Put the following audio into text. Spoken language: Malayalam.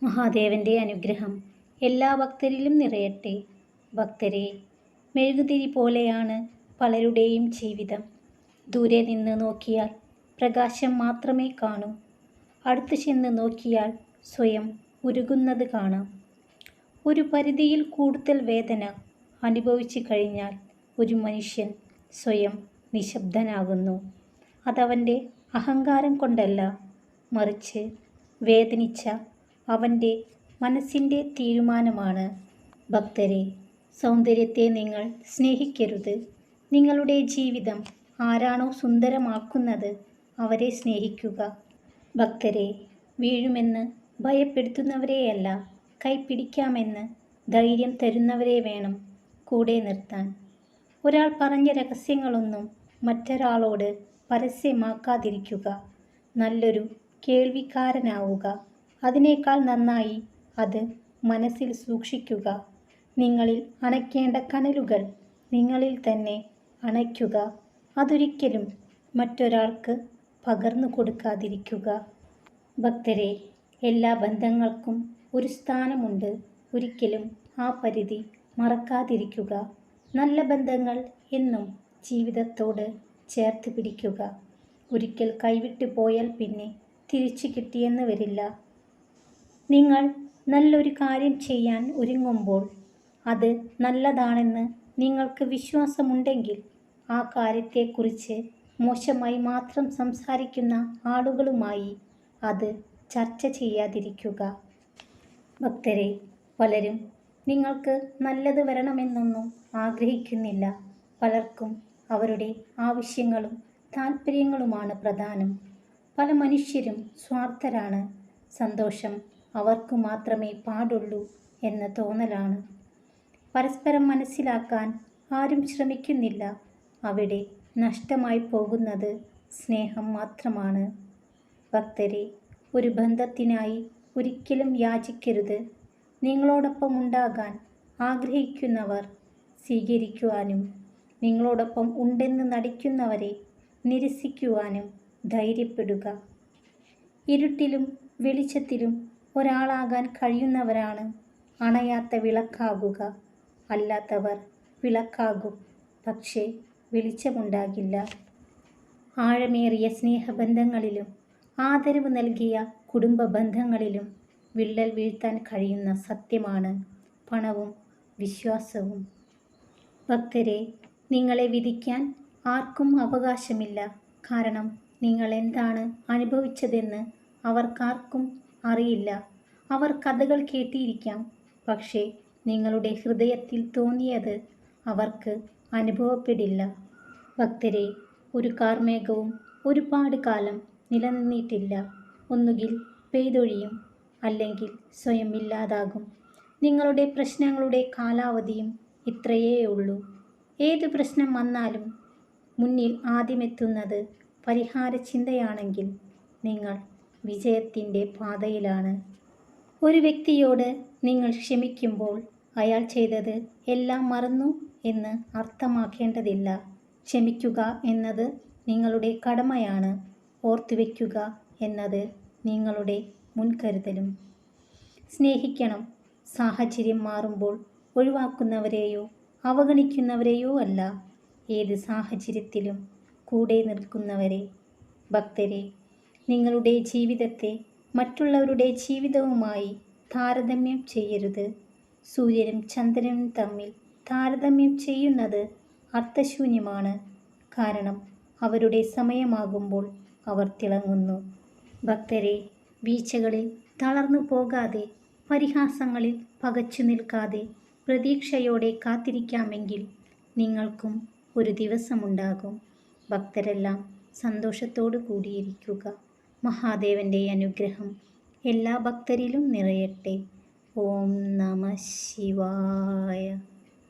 മഹാദേവന്റെ അനുഗ്രഹം എല്ലാ ഭക്തരിലും നിറയട്ടെ. ഭക്തരെ, മെഴുകുതിരി പോലെയാണ് പലരുടെയും ജീവിതം. ദൂരെ നിന്ന് നോക്കിയാൽ പ്രകാശം മാത്രമേ കാണൂ. അടുത്ത് ചെന്ന് നോക്കിയാൽ സ്വയം ഉരുകുന്നത് കാണാം. ഒരു പരിധിയിൽ കൂടുതൽ വേദന അനുഭവിച്ചു കഴിഞ്ഞാൽ ഒരു മനുഷ്യൻ സ്വയം നിശബ്ദനാകുന്നു. അതവൻ്റെ അഹങ്കാരം കൊണ്ടല്ല, മറിച്ച് വേദനിച്ച അവൻ്റെ മനസ്സിൻ്റെ തീരുമാനമാണ്. ഭക്തരെ, സൗന്ദര്യത്തെ നിങ്ങൾ സ്നേഹിക്കരുത്. നിങ്ങളുടെ ജീവിതം ആരാണോ സുന്ദരമാക്കുന്നത് അവരെ സ്നേഹിക്കുക. ഭക്തരെ, വീഴുമെന്ന് ഭയപ്പെടുത്തുന്നവരെയല്ല, കൈപിടിക്കാമെന്ന് ധൈര്യം തരുന്നവരെ വേണം കൂടെ നിർത്താൻ. ഒരാൾ പറഞ്ഞ രഹസ്യങ്ങളൊന്നും മറ്റൊരാളോട് പരസ്യമാക്കാതിരിക്കുക. നല്ലൊരു കേൾവിക്കാരനാവുക. അതിനേക്കാൾ നന്നായി അത് മനസ്സിൽ സൂക്ഷിക്കുക. നിങ്ങളിൽ അണയ്ക്കേണ്ട കനലുകൾ നിങ്ങളിൽ തന്നെ അണയ്ക്കുക. അതൊരിക്കലും മറ്റൊരാൾക്ക് പകർന്നു കൊടുക്കാതിരിക്കുക. ഭക്തരെ, എല്ലാ ബന്ധങ്ങൾക്കും ഒരു സ്ഥാനമുണ്ട്. ഒരിക്കലും ആ പരിധി മറക്കാതിരിക്കുക. നല്ല ബന്ധങ്ങൾ എന്നും ജീവിതത്തോട് ചേർത്ത് പിടിക്കുക. ഒരിക്കൽ കൈവിട്ടു പോയാൽ പിന്നെ തിരിച്ചു കിട്ടിയെന്ന് വരില്ല. നിങ്ങൾ നല്ലൊരു കാര്യം ചെയ്യാൻ ഒരുങ്ങുമ്പോൾ അത് നല്ലതാണെന്ന് നിങ്ങൾക്ക് വിശ്വാസമുണ്ടെങ്കിൽ ആ കാര്യത്തെക്കുറിച്ച് മോശമായി മാത്രം സംസാരിക്കുന്ന ആളുകളുമായി അത് ചർച്ച ചെയ്യാതിരിക്കുക. ഭക്തരെ, പലരും നിങ്ങൾക്ക് നല്ലത് വരണമെന്നൊന്നും ആഗ്രഹിക്കുന്നില്ല. പലർക്കും അവരുടെ ആവശ്യങ്ങളും താല്പര്യങ്ങളുമാണ് പ്രധാനം. പല മനുഷ്യരും സ്വാർത്ഥരാണ്. സന്തോഷം അവർക്ക് മാത്രമേ പാടുള്ളൂ എന്ന തോന്നലാണ്. പരസ്പരം മനസ്സിലാക്കാൻ ആരും ശ്രമിക്കുന്നില്ല. അവിടെ നഷ്ടമായി പോകുന്നത് സ്നേഹം മാത്രമാണ്. ഭക്തരെ, ഒരു ബന്ധത്തിനായി ഒരിക്കലും യാചിക്കരുത്. നിങ്ങളോടൊപ്പം ഉണ്ടാകാൻ ആഗ്രഹിക്കുന്നവർ സ്വീകരിക്കുവാനും നിങ്ങളോടൊപ്പം ഉണ്ടെന്ന് നടിക്കുന്നവരെ നിരസിക്കുവാനും ധൈര്യപ്പെടുക. ഇരുട്ടിലും വെളിച്ചത്തിലും ഒരാളാകാൻ കഴിയുന്നവരാണ് അണയാത്ത വിളക്കാകുക. അല്ലാത്തവർ വിളക്കാകും, പക്ഷേ വെളിച്ചമുണ്ടാകില്ല. ആഴമേറിയ സ്നേഹബന്ധങ്ങളിലും ആദരവ് നൽകിയ കുടുംബ ബന്ധങ്ങളിലും വിള്ളൽ വീഴ്ത്താൻ കഴിയുന്ന സത്യമാണ് പണവും വിശ്വാസവും. ഭക്തരെ, നിങ്ങളെ വിധിക്കാൻ ആർക്കും അവകാശമില്ല. കാരണം നിങ്ങൾ എന്താണ് അനുഭവിച്ചതെന്ന് അവർക്കാർക്കും അറിയില്ല. അവർ കഥകൾ കേട്ടിരിക്കാം, പക്ഷേ നിങ്ങളുടെ ഹൃദയത്തിൽ തോന്നിയത് അവർക്ക് അനുഭവപ്പെടില്ല. ഭക്തരെ, ഒരു കാർമേഘവും ഒരുപാട് കാലം നിലനിന്നിട്ടില്ല. ഒന്നുകിൽ പെയ്തൊഴിയും, അല്ലെങ്കിൽ സ്വയം ഇല്ലാതാകും. നിങ്ങളുടെ പ്രശ്നങ്ങളുടെ കാലാവധിയും ഇത്രയേ ഉള്ളൂ. ഏത് പ്രശ്നം വന്നാലും മുന്നിൽ ആദ്യമെത്തുന്നത് പരിഹാര ചിന്തയാണെങ്കിൽ നിങ്ങൾ വിജയത്തിൻ്റെ പാതയിലാണ്. ഒരു വ്യക്തിയോട് നിങ്ങൾ ക്ഷമിക്കുമ്പോൾ അയാൾ ചെയ്തത് എല്ലാം മറന്നു എന്ന് അർത്ഥമാക്കേണ്ടതില്ല. ക്ഷമിക്കുക എന്നത് നിങ്ങളുടെ കടമയാണ്. ഓർത്തുവെക്കുക എന്നത് നിങ്ങളുടെ മുൻകരുതലും. സ്നേഹിക്കണം. സാഹചര്യം മാറുമ്പോൾ ഒഴിവാക്കുന്നവരെയോ അവഗണിക്കുന്നവരെയോ അല്ല, ഏത് സാഹചര്യത്തിലും കൂടെ നിൽക്കുന്നവരെ. ഭക്തരെ, നിങ്ങളുടെ ജീവിതത്തെ മറ്റുള്ളവരുടെ ജീവിതവുമായി താരതമ്യം ചെയ്യരുത്. സൂര്യനും ചന്ദ്രനും തമ്മിൽ താരതമ്യം ചെയ്യുന്നത് അർത്ഥശൂന്യമാണ്. കാരണം അവരുടെ സമയമാകുമ്പോൾ അവർ തിളങ്ങുന്നു. ഭക്തരെ, വീഴ്ചകളിൽ തളർന്നു പോകാതെ, പരിഹാസങ്ങളിൽ പകച്ചു നിൽക്കാതെ പ്രതീക്ഷയോടെ കാത്തിരിക്കാമെങ്കിൽ നിങ്ങൾക്കും ഒരു ദിവസമുണ്ടാകും. ഭക്തരെല്ലാം സന്തോഷത്തോടു കൂടിയിരിക്കുക. മഹാദേവന്റെ അനുഗ്രഹം എല്ലാ ഭക്തരിലും നിറയട്ടെ. ഓം നമഃ ശിവായ.